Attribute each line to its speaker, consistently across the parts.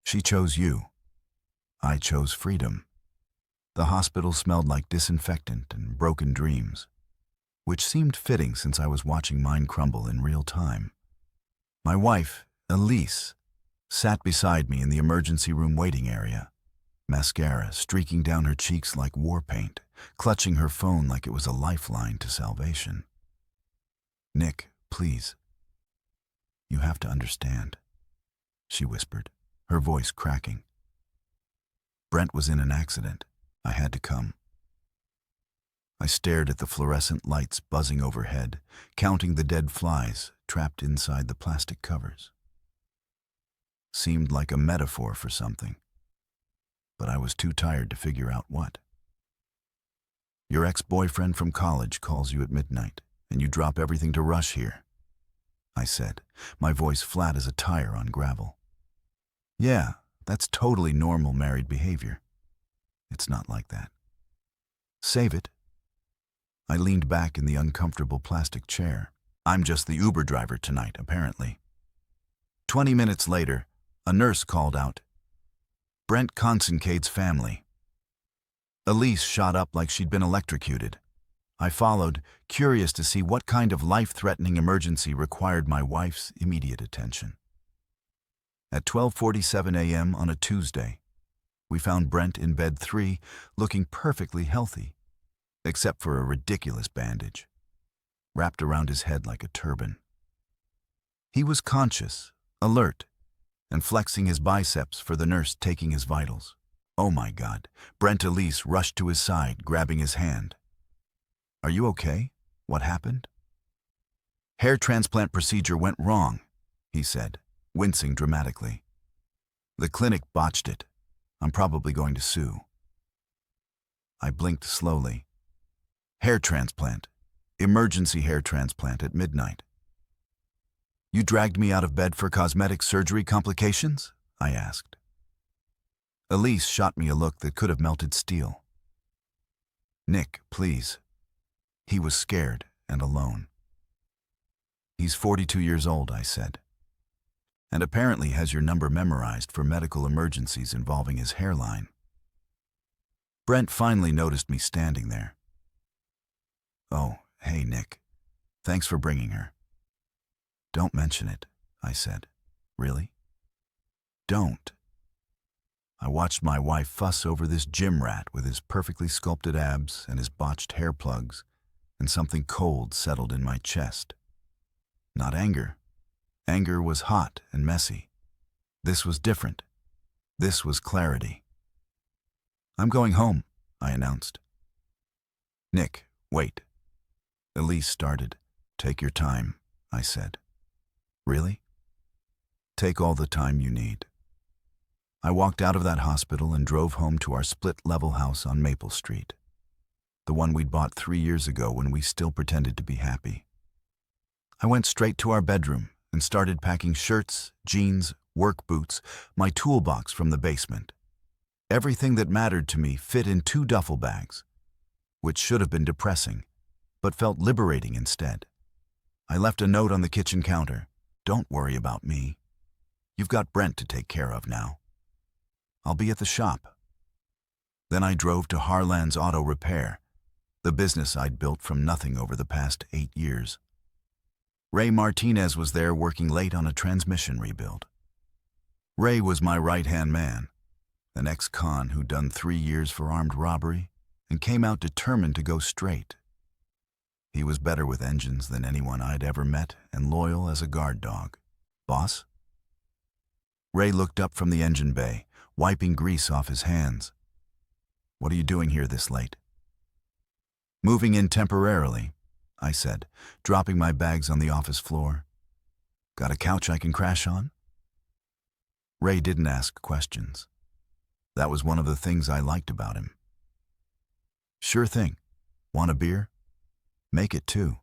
Speaker 1: She chose you. I chose freedom. The hospital smelled like disinfectant and broken dreams, which seemed fitting since I was watching mine crumble in real time. My wife, Elise, sat beside me in the emergency room waiting area, mascara streaking down her cheeks like war paint, clutching her phone like it was a lifeline to salvation. "Nick, please. You have to understand," she whispered, her voice cracking. "Brent was in an accident. I had to come." I stared at the fluorescent lights buzzing overhead, counting the dead flies trapped inside the plastic covers. Seemed like a metaphor for something, but I was too tired to figure out what. "Your ex-boyfriend from college calls you at midnight, and you drop everything to rush here," I said, my voice flat as a tire on gravel. "Yeah, that's totally normal married behavior. It's not like that. Save it." I leaned back in the uncomfortable plastic chair. I'm just the Uber driver tonight, apparently. 20 minutes later, a nurse called out, "Brent Consincade's family." Elise shot up like she'd been electrocuted. I followed, curious to see what kind of life-threatening emergency required my wife's immediate attention. At 12:47 a.m. on a Tuesday, we found Brent in bed 3, looking perfectly healthy, except for a ridiculous bandage, wrapped around his head like a turban. He was conscious, alert, and flexing his biceps for the nurse taking his vitals. Oh my God, Brent. Elise rushed to his side, grabbing his hand. "Are you okay? What happened?" "Hair transplant procedure went wrong," he said, wincing dramatically. "The clinic botched it. I'm probably going to sue." I blinked slowly. "Hair transplant. Emergency hair transplant at midnight." "You dragged me out of bed for cosmetic surgery complications?" I asked. Elise shot me a look that could have melted steel. "Nick, please." He was scared and alone. "He's 42 years old," I said, "and apparently has your number memorized for medical emergencies involving his hairline." Brent finally noticed me standing there. "Oh, hey, Nick. Thanks for bringing her." "Don't mention it," I said. "Really? Don't." I watched my wife fuss over this gym rat with his perfectly sculpted abs and his botched hair plugs, and something cold settled in my chest. Not anger. Anger was hot and messy. This was different. This was clarity. "I'm going home," I announced. "Nick, wait." Elise started. "Take your time," I said. "Really?" "Take all the time you need." I walked out of that hospital and drove home to our split-level house on Maple Street, the one we'd bought 3 years ago when we still pretended to be happy. I went straight to our bedroom and started packing shirts, jeans, work boots, my toolbox from the basement. Everything that mattered to me fit in 2 duffel bags, which should have been depressing, but felt liberating instead. I left a note on the kitchen counter. "Don't worry about me. You've got Brent to take care of now. I'll be at the shop." Then I drove to Harlan's Auto Repair, the business I'd built from nothing over the past 8 years. Ray Martinez was there working late on a transmission rebuild. Ray was my right-hand man, an ex-con who'd done 3 years for armed robbery and came out determined to go straight. He was better with engines than anyone I'd ever met and loyal as a guard dog. "Boss?" Ray looked up from the engine bay, wiping grease off his hands. "What are you doing here this late?" "Moving in temporarily," I said, dropping my bags on the office floor. "Got a couch I can crash on?" Ray didn't ask questions. That was one of the things I liked about him. "Sure thing. Want a beer?" "Make it 2.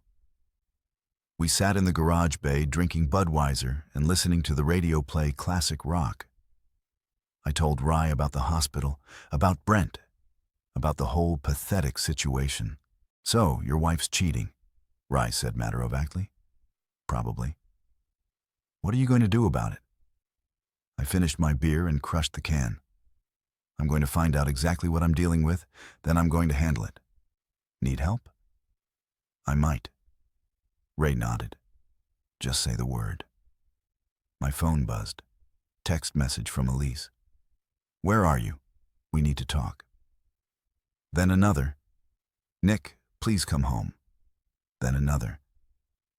Speaker 1: We sat in the garage bay drinking Budweiser and listening to the radio play classic rock. I told Rye about the hospital, about Brent, about the whole pathetic situation. "So, your wife's cheating," Rye said matter-of-factly. "Probably." "What are you going to do about it?" I finished my beer and crushed the can. I'm going to find out exactly what I'm dealing with, then I'm going to handle it. Need help? I might. Ray nodded. Just say the word. My phone buzzed. Text message from Elise. Where are you? We need to talk. Then another. Nick, please come home. Then another.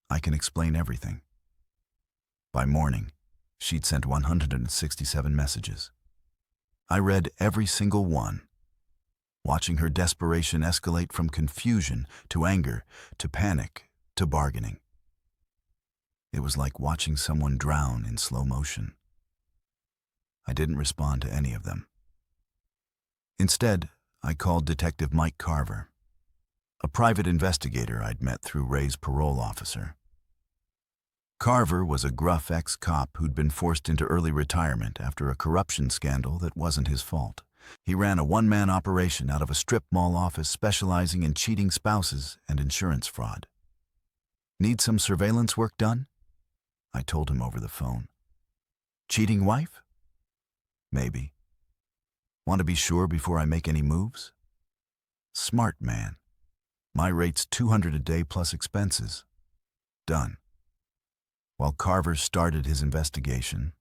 Speaker 1: I can explain everything. By morning, she'd sent 167 messages. I read every single one, watching her desperation escalate from confusion to anger to panic to bargaining. It was like watching someone drown in slow motion. I didn't respond to any of them. Instead, I called Detective Mike Carver, a private investigator I'd met through Ray's parole officer. Carver was a gruff ex-cop who'd been forced into early retirement after a corruption scandal that wasn't his fault. He ran a one-man operation out of a strip mall office specializing in cheating spouses and insurance fraud. Need some surveillance work done? I told him over the phone. Cheating wife? Maybe. Want to be sure before I make any moves? Smart man. My rate's $200 a day plus expenses. Done. While Carver started his investigation,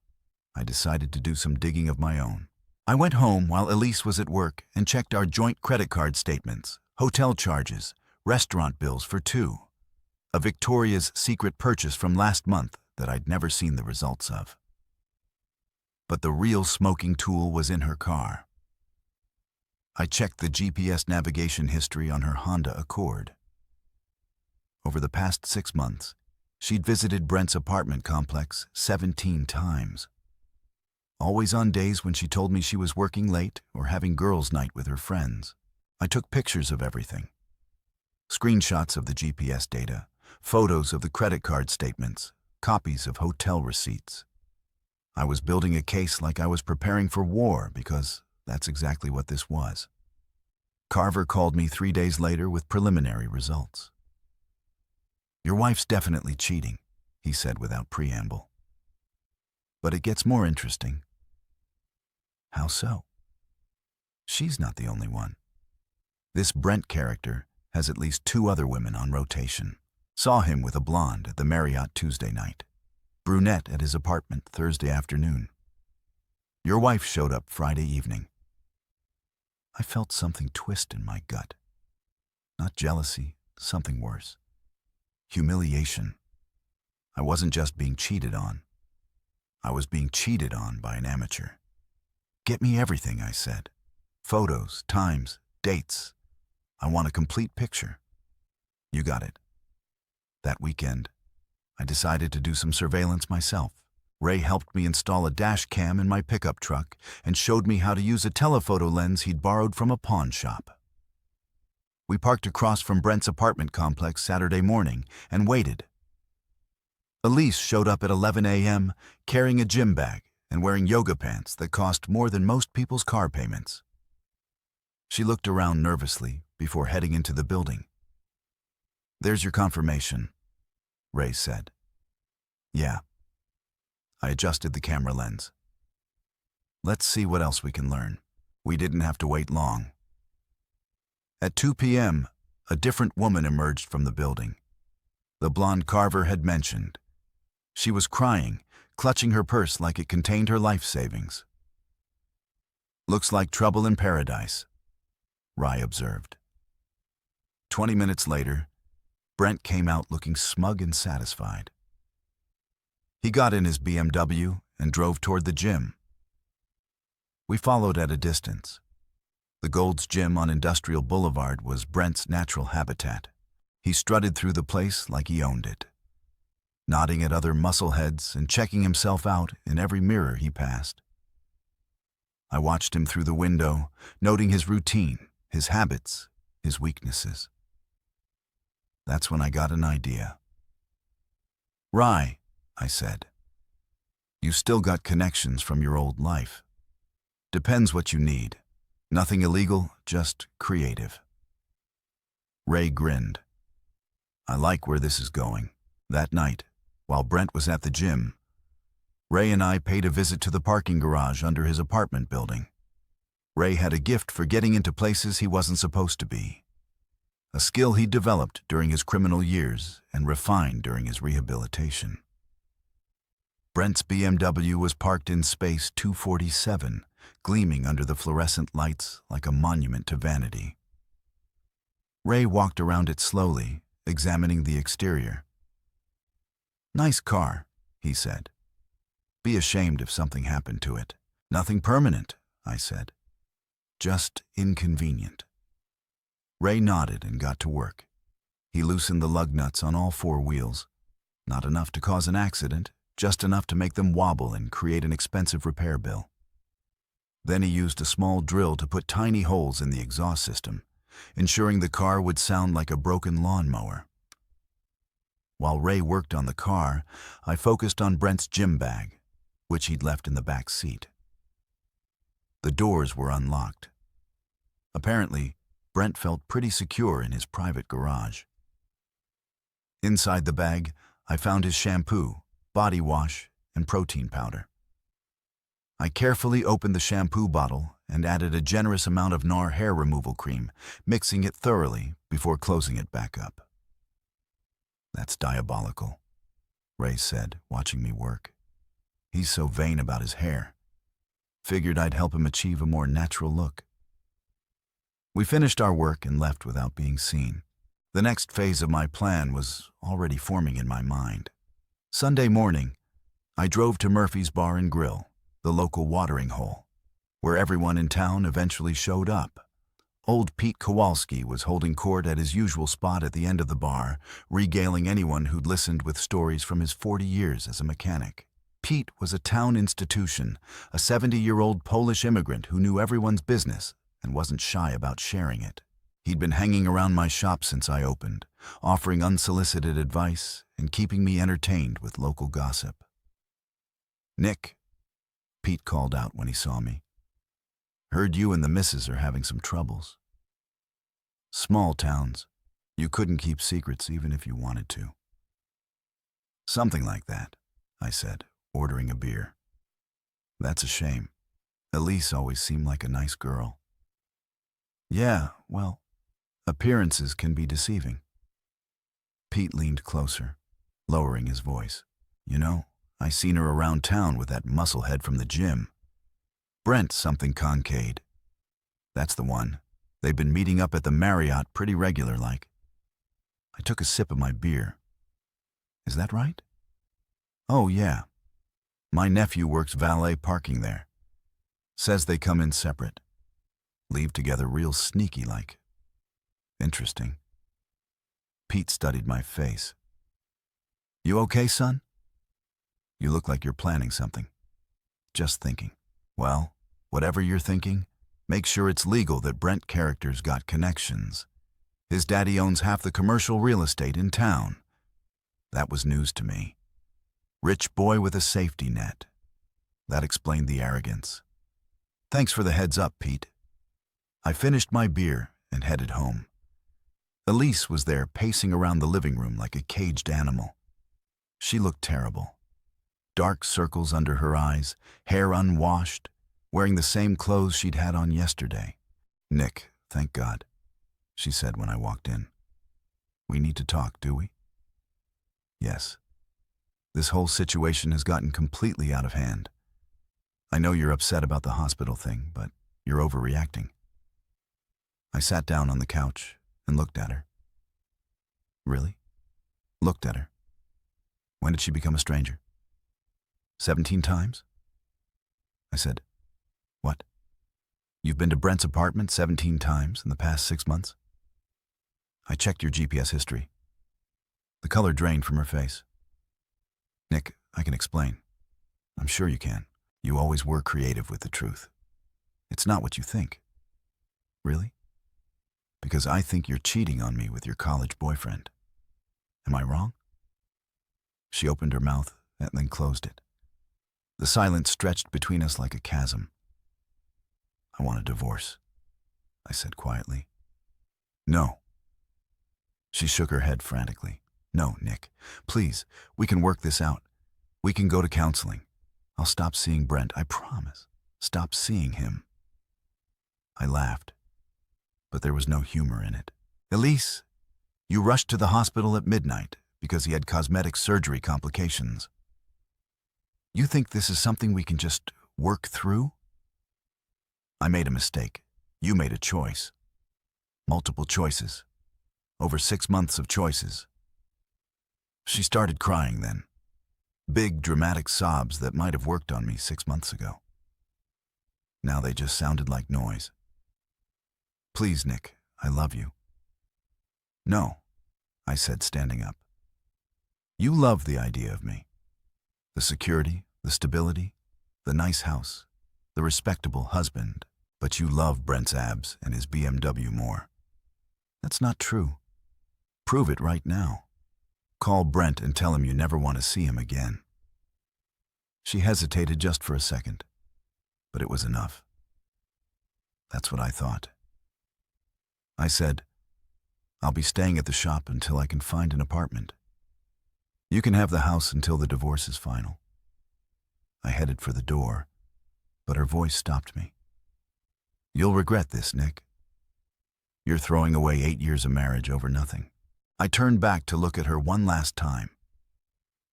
Speaker 1: I decided to do some digging of my own. I went home while Elise was at work and checked our joint credit card statements, hotel charges, restaurant bills for two, a Victoria's Secret purchase from last month that I'd never seen the results of. But the real smoking tool was in her car. I checked the GPS navigation history on her Honda Accord. Over the past 6 months, she'd visited Brent's apartment complex 17 times. Always on days when she told me she was working late or having girls' night with her friends. I took pictures of everything. Screenshots of the GPS data, photos of the credit card statements, copies of hotel receipts. I was building a case like I was preparing for war because that's exactly what this was. Carver called me 3 days later with preliminary results. Your wife's definitely cheating, he said without preamble. But it gets more interesting. How so? She's not the only one. This Brent character has at least 2 other women on rotation. Saw him with a blonde at the Marriott Tuesday night. Brunette at his apartment Thursday afternoon. Your wife showed up Friday evening. I felt something twist in my gut. Not jealousy, something worse. Humiliation. I wasn't just being cheated on. I was being cheated on by an amateur. Get me everything, I said. Photos, times, dates. I want a complete picture. You got it. That weekend, I decided to do some surveillance myself. Ray helped me install a dash cam in my pickup truck and showed me how to use a telephoto lens he'd borrowed from a pawn shop. We parked across from Brent's apartment complex Saturday morning and waited. Elise showed up at 11 a.m. carrying a gym bag and wearing yoga pants that cost more than most people's car payments. She looked around nervously before heading into the building. There's your confirmation, Ray said. Yeah. I adjusted the camera lens. Let's see what else we can learn. We didn't have to wait long. At 2 p.m., a different woman emerged from the building. The blonde Carver had mentioned. She was crying, clutching her purse like it contained her life savings. Looks like trouble in paradise, Rye observed. 20 minutes later, Brent came out looking smug and satisfied. He got in his BMW and drove toward the gym. We followed at a distance. The Gold's Gym on Industrial Boulevard was Brent's natural habitat. He strutted through the place like he owned it, nodding at other muscleheads and checking himself out in every mirror he passed. I watched him through the window, noting his routine, his habits, his weaknesses. That's when I got an idea. Rye, I said, you still got connections from your old life. Depends what you need. Nothing illegal, just creative. Ray grinned. I like where this is going. That night, while Brent was at the gym, Ray and I paid a visit to the parking garage under his apartment building. Ray had a gift for getting into places he wasn't supposed to be. A skill he developed during his criminal years and refined during his rehabilitation. Brent's BMW was parked in space 247, gleaming under the fluorescent lights like a monument to vanity. Ray walked around it slowly, examining the exterior. "Nice car," he said. "Be ashamed if something happened to it." "Nothing permanent," I said. "Just inconvenient." Ray nodded and got to work. He loosened the lug nuts on all four wheels. Not enough to cause an accident, just enough to make them wobble and create an expensive repair bill. Then he used a small drill to put tiny holes in the exhaust system, ensuring the car would sound like a broken lawnmower. While Ray worked on the car, I focused on Brent's gym bag, which he'd left in the back seat. The doors were unlocked. Apparently, Brent felt pretty secure in his private garage. Inside the bag, I found his shampoo, body wash, and protein powder. I carefully opened the shampoo bottle and added a generous amount of NAR hair removal cream, mixing it thoroughly before closing it back up. "That's diabolical," Ray said, watching me work. "He's so vain about his hair. Figured I'd help him achieve a more natural look." We finished our work and left without being seen. The next phase of my plan was already forming in my mind. Sunday morning, I drove to Murphy's Bar and Grill, the local watering hole, where everyone in town eventually showed up. Old Pete Kowalski was holding court at his usual spot at the end of the bar, regaling anyone who'd listened with stories from his 40 years as a mechanic. Pete was a town institution, a 70-year-old Polish immigrant who knew everyone's business and wasn't shy about sharing it. He'd been hanging around my shop since I opened, offering unsolicited advice and keeping me entertained with local gossip. "Nick," Pete called out when he saw me. "Heard you and the missus are having some troubles." Small towns. You couldn't keep secrets even if you wanted to. "Something like that," I said, ordering a beer. "That's a shame. Elise always seemed like a nice girl." "Yeah, well, appearances can be deceiving." Pete leaned closer, lowering his voice. "You know, I seen her around town with that musclehead from the gym. Brent something Concade. That's the one. They've been meeting up at the Marriott pretty regular-like." I took a sip of my beer. "Is that right?" "Oh, yeah. My nephew works valet parking there. Says they come in separate. Leave together real sneaky-like." "Interesting." Pete studied my face. "You okay, son? You look like you're planning something." "Just thinking." "Well, whatever you're thinking, make sure it's legal that Brent character's got connections. His daddy owns half the commercial real estate in town." That was news to me. Rich boy with a safety net. That explained the arrogance. "Thanks for the heads up, Pete." I finished my beer and headed home. Elise was there pacing around the living room like a caged animal. She looked terrible. Dark circles under her eyes, hair unwashed, wearing the same clothes she'd had on yesterday. "Nick, thank God," she said when I walked in. "We need to talk, do we?" "Yes. This whole situation has gotten completely out of hand. I know you're upset about the hospital thing, but you're overreacting." I sat down on the couch and looked at her. "Really?" Looked at her. "When did she become a stranger?" 17 times? I said, "What? You've been to Brent's apartment 17 times in the past 6 months?" I checked your GPS history. The color drained from her face. "Nick, I can explain. I'm sure you can. You always were creative with the truth. It's not what you think." "Really?" "Because I think you're cheating on me with your college boyfriend. Am I wrong?" She opened her mouth and then closed it. The silence stretched between us like a chasm. "I want a divorce," I said quietly. "No." She shook her head frantically. "No, Nick, please, we can work this out. We can go to counseling. I'll stop seeing Brent, I promise. Stop seeing him. I laughed, but there was no humor in it. Elise, you rushed to the hospital at midnight because he had cosmetic surgery complications. You think this is something we can just work through? I made a mistake. You made a choice. Multiple choices. Over 6 months of choices. She started crying then. Big, dramatic sobs that might have worked on me 6 months ago. Now they just sounded like noise. Please, Nick, I love you. No, I said, standing up. You love the idea of me. The security, the stability, the nice house, the respectable husband, but you love Brent's abs and his BMW more. That's not true. Prove it right now. Call Brent and tell him you never want to see him again. She hesitated just for a second, but it was enough. That's what I thought. I said, I'll be staying at the shop until I can find an apartment. You can have the house until the divorce is final. I headed for the door, but her voice stopped me. You'll regret this, Nick. You're throwing away 8 years of marriage over nothing. I turned back to look at her one last time.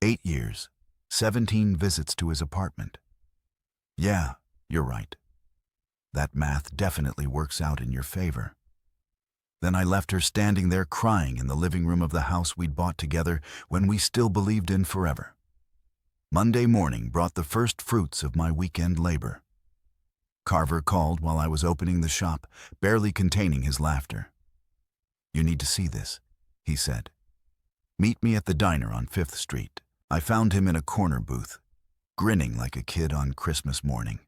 Speaker 1: 8 years, 17 visits to his apartment. Yeah, you're right. That math definitely works out in your favor. Then I left her standing there crying in the living room of the house we'd bought together when we still believed in forever. Monday morning brought the first fruits of my weekend labor. Carver called while I was opening the shop, barely containing his laughter. You need to see this, he said. Meet me at the diner on 5th Street. I found him in a corner booth, grinning like a kid on Christmas morning.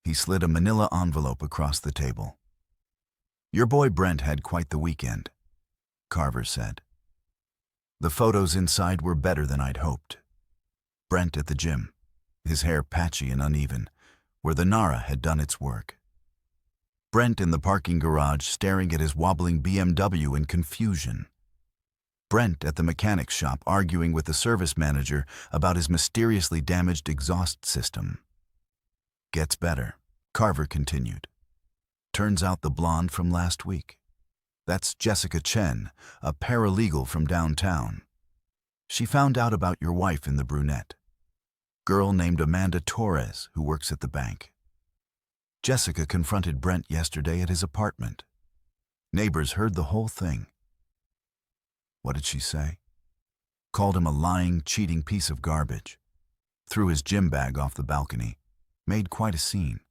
Speaker 1: He slid a manila envelope across the table. Your boy Brent had quite the weekend, Carver said. The photos inside were better than I'd hoped. Brent at the gym, his hair patchy and uneven, where the Nara had done its work. Brent in the parking garage staring at his wobbling BMW in confusion. Brent at the mechanic shop arguing with the service manager about his mysteriously damaged exhaust system. Gets better, Carver continued. Turns out the blonde from last week. That's Jessica Chen, a paralegal from downtown. She found out about your wife in the brunette. Girl named Amanda Torres, who works at the bank. Jessica confronted Brent yesterday at his apartment. Neighbors heard the whole thing. What did she say? Called him a lying, cheating piece of garbage. Threw his gym bag off the balcony. Made quite a scene.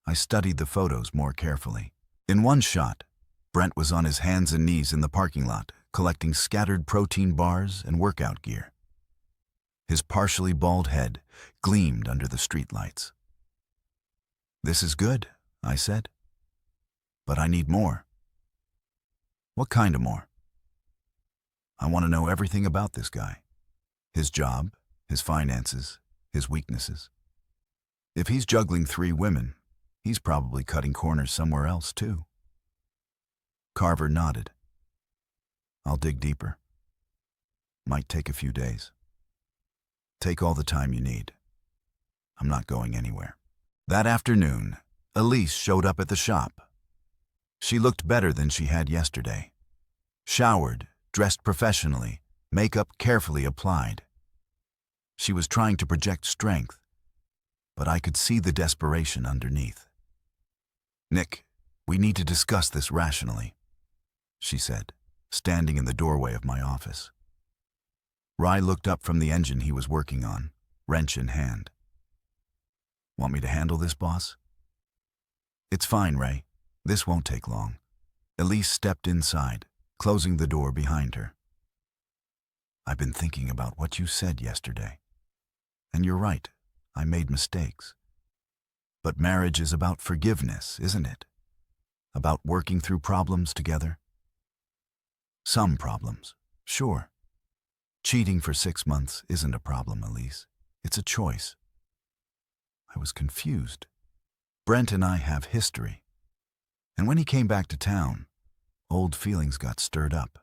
Speaker 1: I studied the photos more carefully. In one shot, Brent was on his hands and knees in the parking lot, collecting scattered protein bars and workout gear. His partially bald head gleamed under the streetlights. This is good, I said. But I need more. What kind of more? I want to know everything about this guy. His job, his finances, his weaknesses. If he's juggling 3 women, he's probably cutting corners somewhere else too. Carver nodded. I'll dig deeper. Might take a few days. Take all the time you need. I'm not going anywhere. That afternoon, Elise showed up at the shop. She looked better than she had yesterday. Showered, dressed professionally, makeup carefully applied. She was trying to project strength, but I could see the desperation underneath. Nick, we need to discuss this rationally, she said, standing in the doorway of my office. Rai looked up from the engine he was working on, wrench in hand. Want me to handle this, boss? It's fine, Ray. This won't take long. Elise stepped inside, closing the door behind her. I've been thinking about what you said yesterday. And you're right, I made mistakes. But marriage is about forgiveness, isn't it? About working through problems together? Some problems, sure. Cheating for 6 months isn't a problem, Elise. It's a choice. I was confused. Brent and I have history. And when he came back to town, old feelings got stirred up.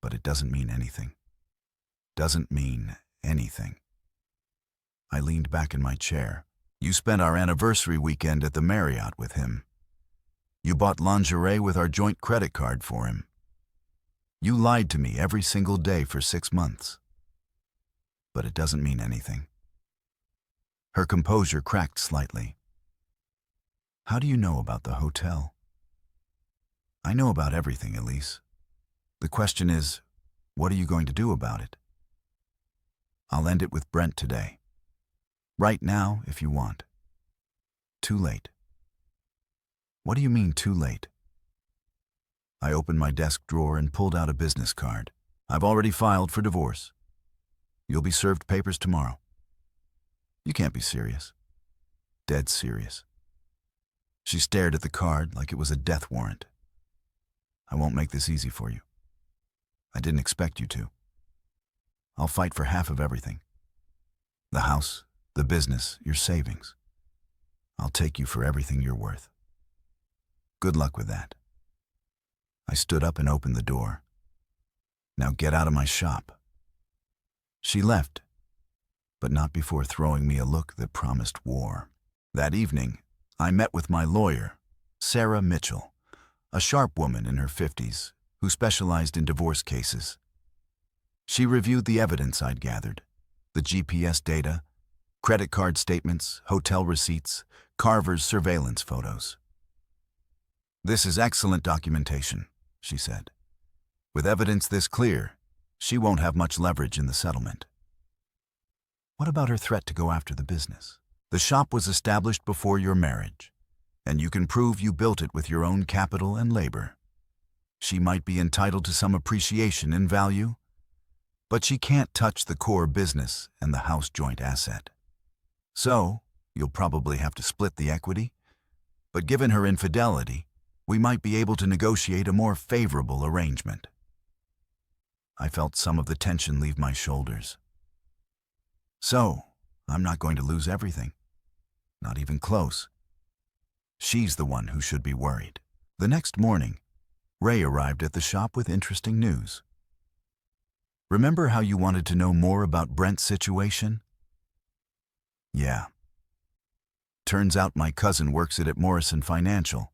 Speaker 1: But it doesn't mean anything. Doesn't mean anything. I leaned back in my chair. You spent our anniversary weekend at the Marriott with him. You bought lingerie with our joint credit card for him. You lied to me every single day for 6 months. But it doesn't mean anything. Her composure cracked slightly. How do you know about the hotel? I know about everything, Elise. The question is, what are you going to do about it? I'll end it with Brent today. Right now, if you want. Too late. What do you mean, too late? I opened my desk drawer and pulled out a business card. I've already filed for divorce. You'll be served papers tomorrow. You can't be serious. Dead serious. She stared at the card like it was a death warrant. I won't make this easy for you. I didn't expect you to. I'll fight for half of everything. The house, the business, your savings. I'll take you for everything you're worth. Good luck with that. I stood up and opened the door. Now get out of my shop. She left, but not before throwing me a look that promised war. That evening, I met with my lawyer, Sarah Mitchell, a sharp woman in her 50s who specialized in divorce cases. She reviewed the evidence I'd gathered, the GPS data, credit card statements, hotel receipts, Carver's surveillance photos. This is excellent documentation, she said. With evidence this clear, she won't have much leverage in the settlement. What about her threat to go after the business? The shop was established before your marriage, and you can prove you built it with your own capital and labor. She might be entitled to some appreciation in value, but she can't touch the core business and the house joint asset. So, you'll probably have to split the equity, but given her infidelity, we might be able to negotiate a more favorable arrangement. I felt some of the tension leave my shoulders. So, I'm not going to lose everything. Not even close. She's the one who should be worried. The next morning, Ray arrived at the shop with interesting news. Remember how you wanted to know more about Brent's situation? Yeah. Turns out my cousin works at Morrison Financial,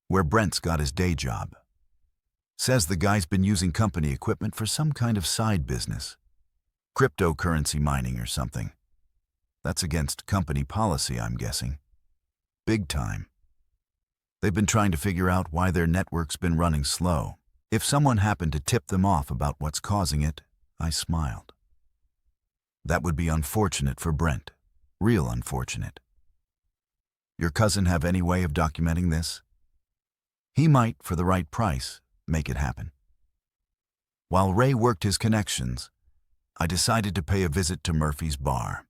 Speaker 1: where Brent's got his day job. Says the guy's been using company equipment for some kind of side business. Cryptocurrency mining or something. That's against company policy, I'm guessing. Big time. They've been trying to figure out why their network's been running slow. If someone happened to tip them off about what's causing it, I smiled. That would be unfortunate for Brent. Real unfortunate. Your cousin have any way of documenting this? He might, for the right price, make it happen. While Ray worked his connections, I decided to pay a visit to Murphy's Bar.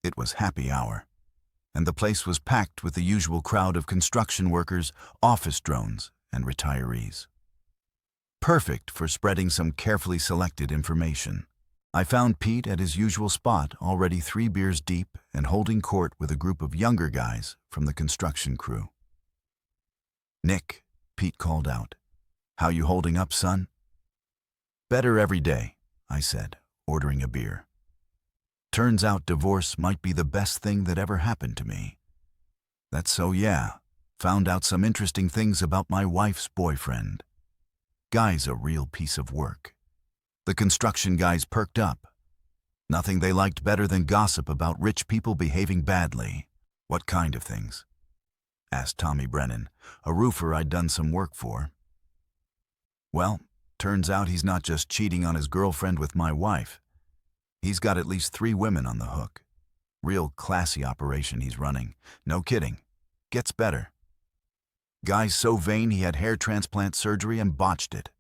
Speaker 1: It was happy hour, and the place was packed with the usual crowd of construction workers, office drones, and retirees. Perfect for spreading some carefully selected information. I found Pete at his usual spot, already 3 beers deep and holding court with a group of younger guys from the construction crew. "Nick," Pete called out. "How you holding up, son?" "Better every day," I said, ordering a beer. Turns out divorce might be the best thing that ever happened to me. That's so, yeah. Found out some interesting things about my wife's boyfriend. Guy's a real piece of work. The construction guys perked up. Nothing they liked better than gossip about rich people behaving badly. "What kind of things?" asked Tommy Brennan, a roofer I'd done some work for. "Well, turns out he's not just cheating on his girlfriend with my wife. He's got at least 3 women on the hook. Real classy operation he's running. No kidding. Gets better. Guy's so vain he had hair transplant surgery and botched it.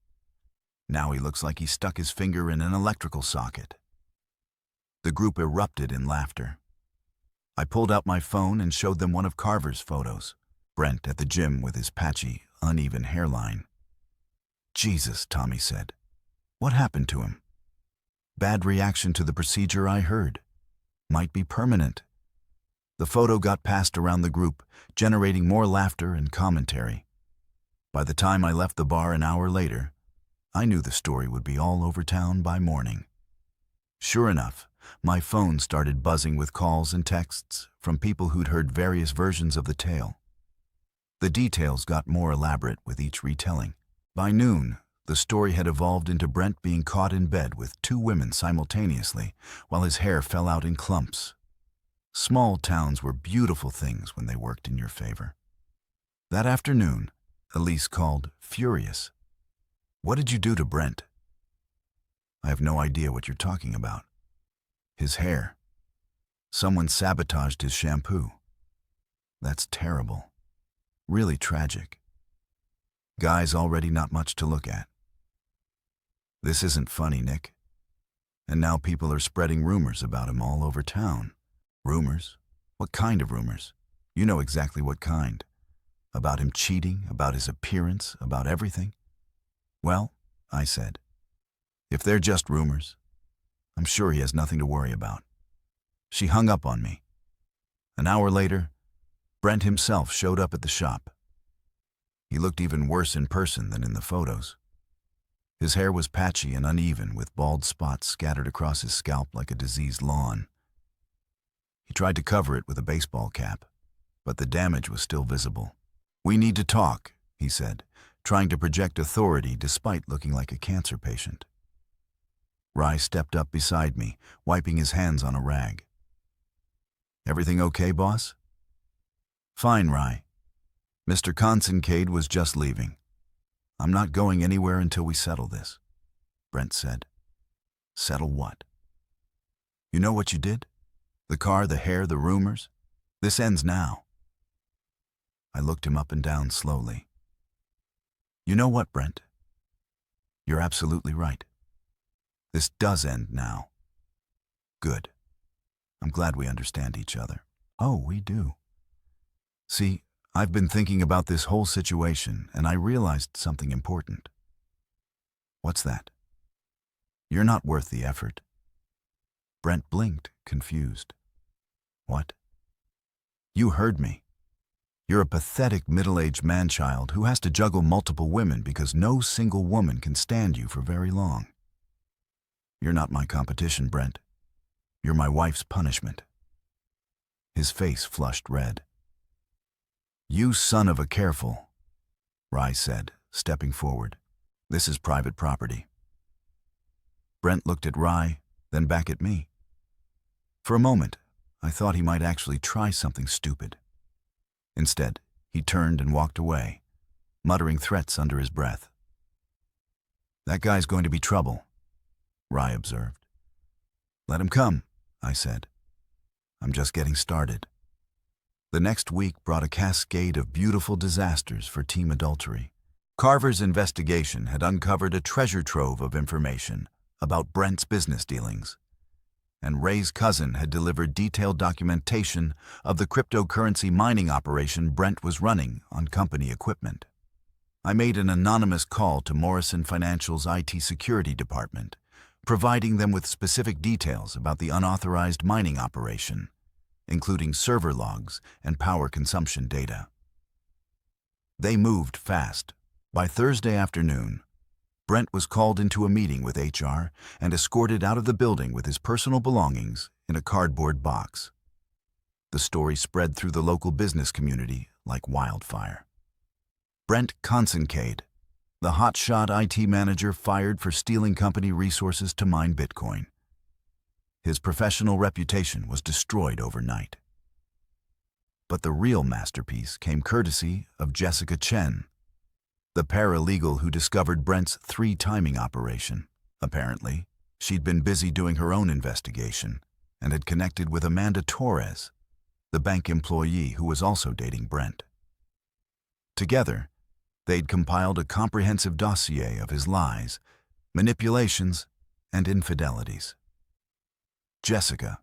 Speaker 1: Now he looks like he stuck his finger in an electrical socket." The group erupted in laughter. I pulled out my phone and showed them one of Carver's photos. Brent at the gym with his patchy, uneven hairline. "Jesus," Tommy said. "What happened to him?" "Bad reaction to the procedure, I heard. Might be permanent." The photo got passed around the group, generating more laughter and commentary. By the time I left the bar an hour later, I knew the story would be all over town by morning. Sure enough, my phone started buzzing with calls and texts from people who'd heard various versions of the tale. The details got more elaborate with each retelling. By noon, the story had evolved into Brent being caught in bed with two women simultaneously while his hair fell out in clumps. Small towns were beautiful things when they worked in your favor. That afternoon, Elise called, furious. "What did you do to Brent?" "I have no idea what you're talking about." "His hair. Someone sabotaged his shampoo." "That's terrible. Really tragic. Guy's already not much to look at." "This isn't funny, Nick. And now people are spreading rumors about him all over town." "Rumors? What kind of rumors?" "You know exactly what kind. About him cheating, about his appearance, about everything." "Well," I said, "if they're just rumors, I'm sure he has nothing to worry about." She hung up on me. An hour later, Brent himself showed up at the shop. He looked even worse in person than in the photos. His hair was patchy and uneven, with bald spots scattered across his scalp like a diseased lawn. He tried to cover it with a baseball cap, but the damage was still visible. "We need to talk," he said, trying to project authority despite looking like a cancer patient. Rye stepped up beside me, wiping his hands on a rag. "Everything okay, boss?" "Fine, Rye. Mr. Consincade was just leaving. I'm not going anywhere until we settle this," Brent said. "Settle what?" "You know what you did? The car, the hair, the rumors. This ends now." I looked him up and down slowly. "You know what, Brent? You're absolutely right. This does end now." "Good. I'm glad we understand each other." "Oh, we do. See, I've been thinking about this whole situation, and I realized something important." "What's that?" "You're not worth the effort." Brent blinked, confused. "What?" "You heard me. You're a pathetic middle-aged man-child who has to juggle multiple women because no single woman can stand you for very long. You're not my competition, Brent. You're my wife's punishment." His face flushed red. "You son of a careful," Rye said, stepping forward. "This is private property." Brent looked at Rye, then back at me. For a moment, I thought he might actually try something stupid. Instead, he turned and walked away, muttering threats under his breath. "That guy's going to be trouble," Rye observed. "Let him come," I said. "I'm just getting started." The next week brought a cascade of beautiful disasters for Team Adultery. Carver's investigation had uncovered a treasure trove of information about Brent's business dealings, and Ray's cousin had delivered detailed documentation of the cryptocurrency mining operation Brent was running on company equipment. I made an anonymous call to Morrison Financial's IT security department, providing them with specific details about the unauthorized mining operation, including server logs and power consumption data. They moved fast. By Thursday afternoon, Brent was called into a meeting with HR and escorted out of the building with his personal belongings in a cardboard box. The story spread through the local business community like wildfire. Brent Consincade, the hotshot IT manager fired for stealing company resources to mine Bitcoin. His professional reputation was destroyed overnight. But the real masterpiece came courtesy of Jessica Chen, the paralegal who discovered Brent's three-timing operation. Apparently, she'd been busy doing her own investigation and had connected with Amanda Torres, the bank employee who was also dating Brent. Together, they'd compiled a comprehensive dossier of his lies, manipulations, and infidelities. Jessica,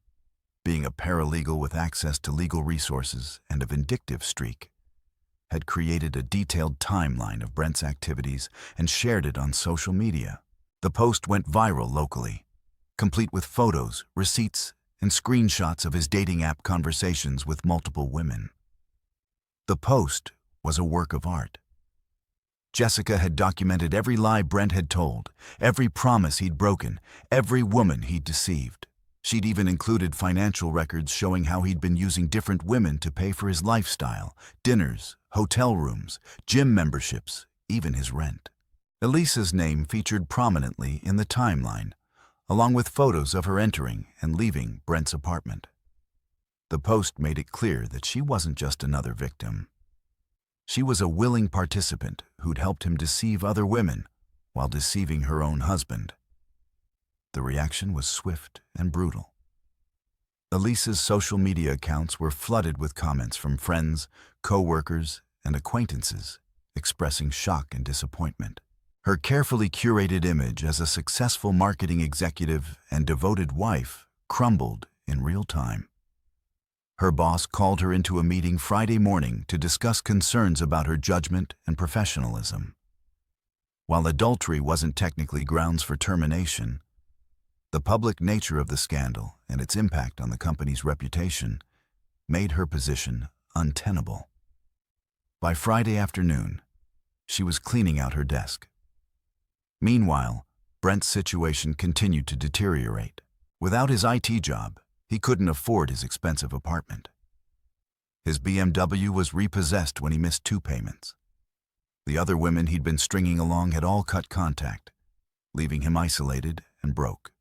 Speaker 1: being a paralegal with access to legal resources and a vindictive streak, had created a detailed timeline of Brent's activities and shared it on social media. The post went viral locally, complete with photos, receipts, and screenshots of his dating app conversations with multiple women. The post was a work of art. Jessica had documented every lie Brent had told, every promise he'd broken, every woman he'd deceived. She'd even included financial records showing how he'd been using different women to pay for his lifestyle, dinners, hotel rooms, gym memberships, even his rent. Elisa's name featured prominently in the timeline, along with photos of her entering and leaving Brent's apartment. The post made it clear that she wasn't just another victim. She was a willing participant who'd helped him deceive other women while deceiving her own husband. The reaction was swift and brutal. Elisa's social media accounts were flooded with comments from friends, co-workers, and acquaintances expressing shock and disappointment. Her carefully curated image as a successful marketing executive and devoted wife crumbled in real time. Her boss called her into a meeting Friday morning to discuss concerns about her judgment and professionalism. While adultery wasn't technically grounds for termination, the public nature of the scandal and its impact on the company's reputation made her position untenable. By Friday afternoon, she was cleaning out her desk. Meanwhile, Brent's situation continued to deteriorate. Without his IT job, he couldn't afford his expensive apartment. His BMW was repossessed when he missed 2 payments. The other women he'd been stringing along had all cut contact, leaving him isolated and broke.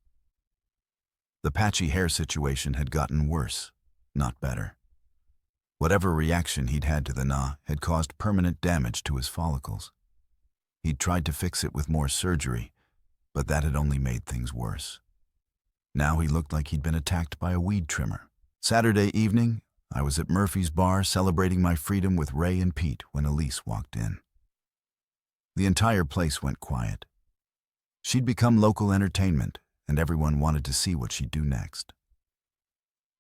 Speaker 1: The patchy hair situation had gotten worse, not better. Whatever reaction he'd had to the Na had caused permanent damage to his follicles. He'd tried to fix it with more surgery, but that had only made things worse. Now he looked like he'd been attacked by a weed trimmer. Saturday evening, I was at Murphy's bar celebrating my freedom with Ray and Pete when Elise walked in. The entire place went quiet. She'd become local entertainment, and everyone wanted to see what she'd do next.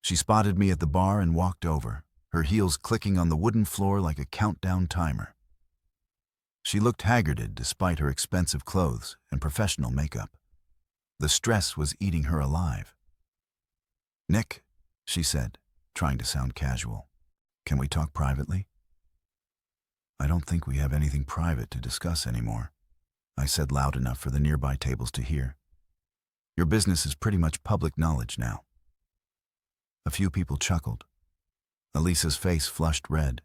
Speaker 1: She spotted me at the bar and walked over, her heels clicking on the wooden floor like a countdown timer. She looked haggarded despite her expensive clothes and professional makeup. The stress was eating her alive. "Nick," she said, trying to sound casual, "can we talk privately?" "I don't think we have anything private to discuss anymore," I said loud enough for the nearby tables to hear. "Your business is pretty much public knowledge now." A few people chuckled. Elisa's face flushed red.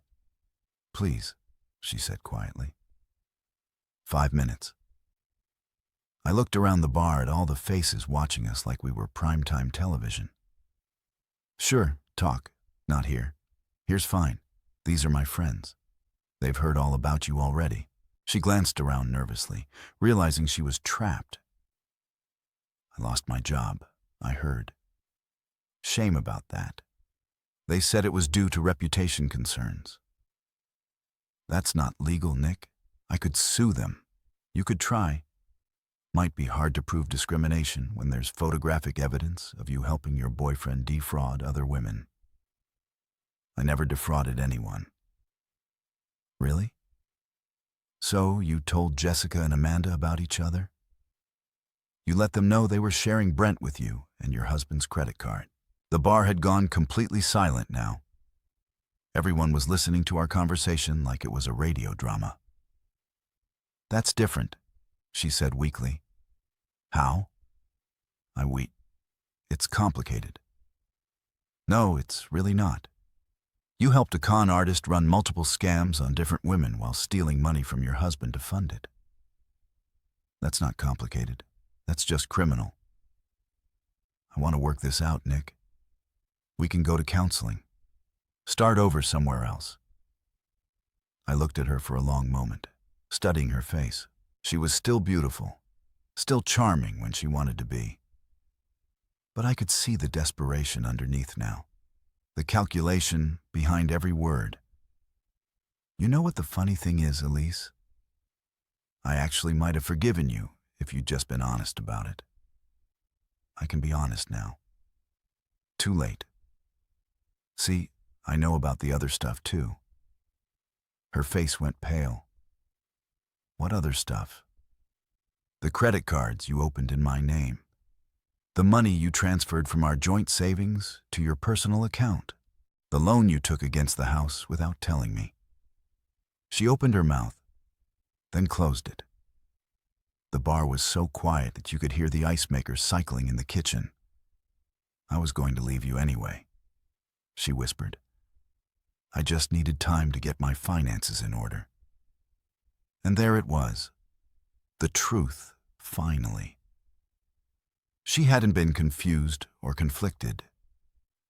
Speaker 1: "Please," she said quietly. 5 minutes. I looked around the bar at all the faces watching us like we were primetime television. "Sure, talk. Not here. Here's fine. These are my friends. They've heard all about you already." She glanced around nervously, realizing she was trapped. "I lost my job, I heard. Shame about that. They said it was due to reputation concerns." "That's not legal, Nick. I could sue them. You could try. Might be hard to prove discrimination when there's photographic evidence of you helping your boyfriend defraud other women." "I never defrauded anyone." "Really? So you told Jessica and Amanda about each other? You let them know they were sharing Brent with you and your husband's credit card." The bar had gone completely silent now. Everyone was listening to our conversation like it was a radio drama. "That's different," she said weakly. "How?" It's complicated." "No, it's really not. You helped a con artist run multiple scams on different women while stealing money from your husband to fund it." "That's not complicated. That's just criminal." "I want to work this out, Nick. We can go to counseling. Start over somewhere else." I looked at her for a long moment, studying her face. She was still beautiful, still charming when she wanted to be. But I could see the desperation underneath now, the calculation behind every word. "You know what the funny thing is, Elise? I actually might have forgiven you if you'd just been honest about it. I can be honest now. Too late. See, I know about the other stuff too." Her face went pale. "What other stuff?" "The credit cards you opened in my name. The money you transferred from our joint savings to your personal account. The loan you took against the house without telling me." She opened her mouth, then closed it. The bar was so quiet that you could hear the ice maker cycling in the kitchen. I was going to leave you anyway, she whispered. I just needed time to get my finances in order. And there it was. The truth, finally. She hadn't been confused or conflicted.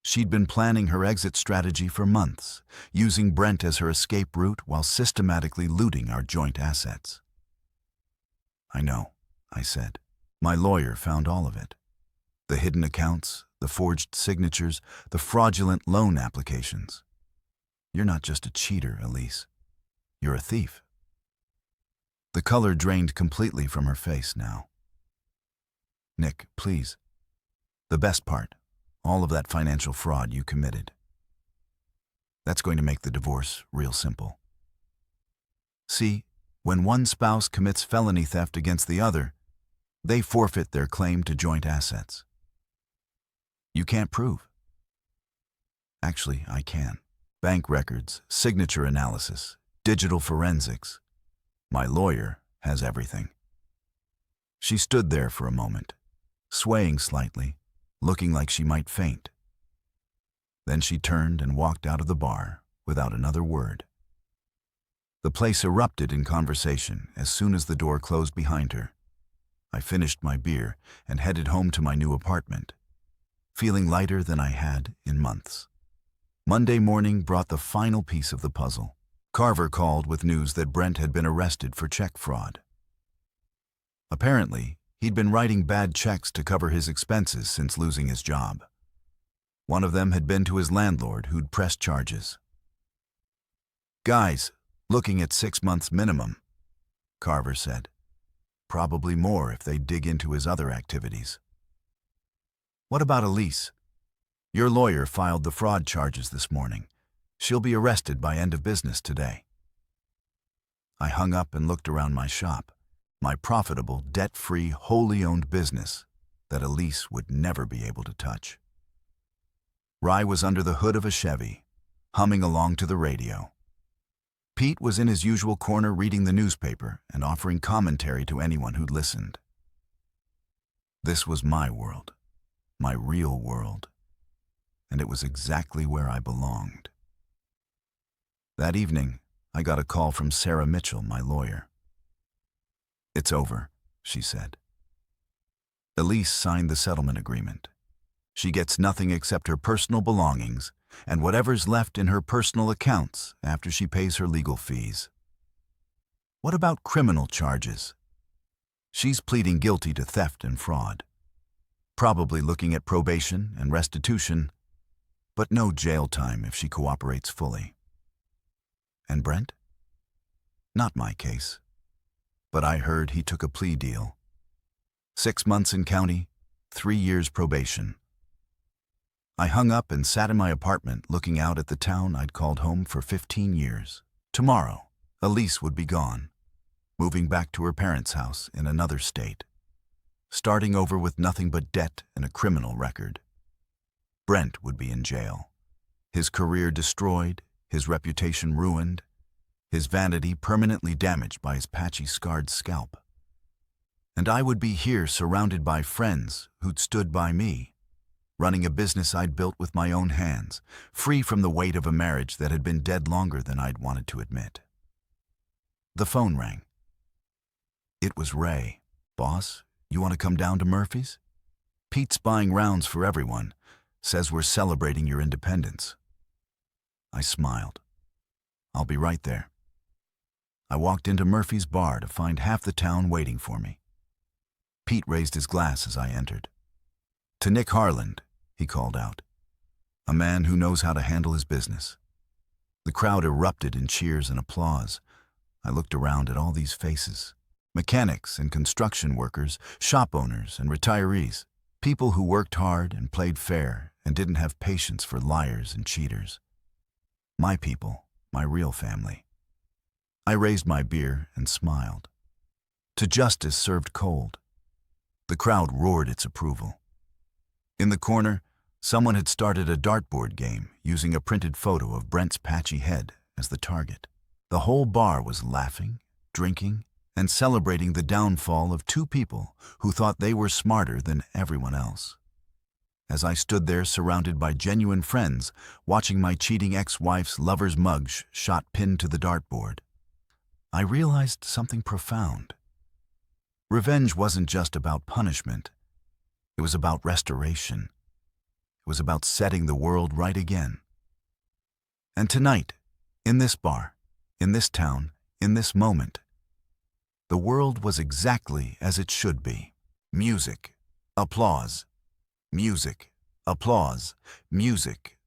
Speaker 1: She'd been planning her exit strategy for months, using Brent as her escape route while systematically looting our joint assets. I know, I said. My lawyer found all of it. The hidden accounts, the forged signatures, the fraudulent loan applications. You're not just a cheater, Elise. You're a thief. The color drained completely from her face now. Nick, please. The best part, all of that financial fraud you committed. That's going to make the divorce real simple. See, when one spouse commits felony theft against the other, they forfeit their claim to joint assets. You can't prove. Actually, I can. Bank records, signature analysis, digital forensics. My lawyer has everything. She stood there for a moment, swaying slightly, looking like she might faint. Then she turned and walked out of the bar without another word. The place erupted in conversation as soon as the door closed behind her. I finished my beer and headed home to my new apartment, feeling lighter than I had in months. Monday morning brought the final piece of the puzzle. Carver called with news that Brent had been arrested for check fraud. Apparently, he'd been writing bad checks to cover his expenses since losing his job. One of them had been to his landlord, who'd pressed charges. Guys, looking at 6 months minimum, Carver said. Probably more if they dig into his other activities. What about Elise? Your lawyer filed the fraud charges this morning. She'll be arrested by end of business today. I hung up and looked around my shop, my profitable, debt-free, wholly owned business that Elise would never be able to touch. Rye was under the hood of a Chevy, humming along to the radio. Pete was in his usual corner reading the newspaper and offering commentary to anyone who'd listened. This was my world, my real world, and it was exactly where I belonged. That evening, I got a call from Sarah Mitchell, my lawyer. It's over, she said. Elise signed the settlement agreement. She gets nothing except her personal belongings and whatever's left in her personal accounts after she pays her legal fees. What about criminal charges? She's pleading guilty to theft and fraud, probably looking at probation and restitution, but no jail time if she cooperates fully. And Brent? Not my case, but I heard he took a plea deal. 6 months in county, 3 years probation. I hung up and sat in my apartment looking out at the town I'd called home for 15 years. Tomorrow, Elise would be gone, moving back to her parents' house in another state, starting over with nothing but debt and a criminal record. Brent would be in jail, his career destroyed, his reputation ruined, his vanity permanently damaged by his patchy, scarred scalp. And I would be here surrounded by friends who'd stood by me, running a business I'd built with my own hands, free from the weight of a marriage that had been dead longer than I'd wanted to admit. The phone rang. It was Ray. Boss, you want to come down to Murphy's? Pete's buying rounds for everyone. Says we're celebrating your independence. I smiled. I'll be right there. I walked into Murphy's bar to find half the town waiting for me. Pete raised his glass as I entered. To Nick Harland, he called out. A man who knows how to handle his business. The crowd erupted in cheers and applause. I looked around at all these faces. Mechanics and construction workers, shop owners and retirees. People who worked hard and played fair and didn't have patience for liars and cheaters. My people, my real family. I raised my beer and smiled. To justice served cold. The crowd roared its approval. In the corner, someone had started a dartboard game using a printed photo of Brent's patchy head as the target. The whole bar was laughing, drinking, and celebrating the downfall of 2 people who thought they were smarter than everyone else. as I stood there surrounded by genuine friends, watching my cheating ex-wife's lover's mug shot pinned to the dartboard, I realized something profound. Revenge wasn't just about punishment. It was about restoration. It was about setting the world right again. And tonight, in this bar, in this town, in this moment, the world was exactly as it should be. Music, applause, music, applause, music,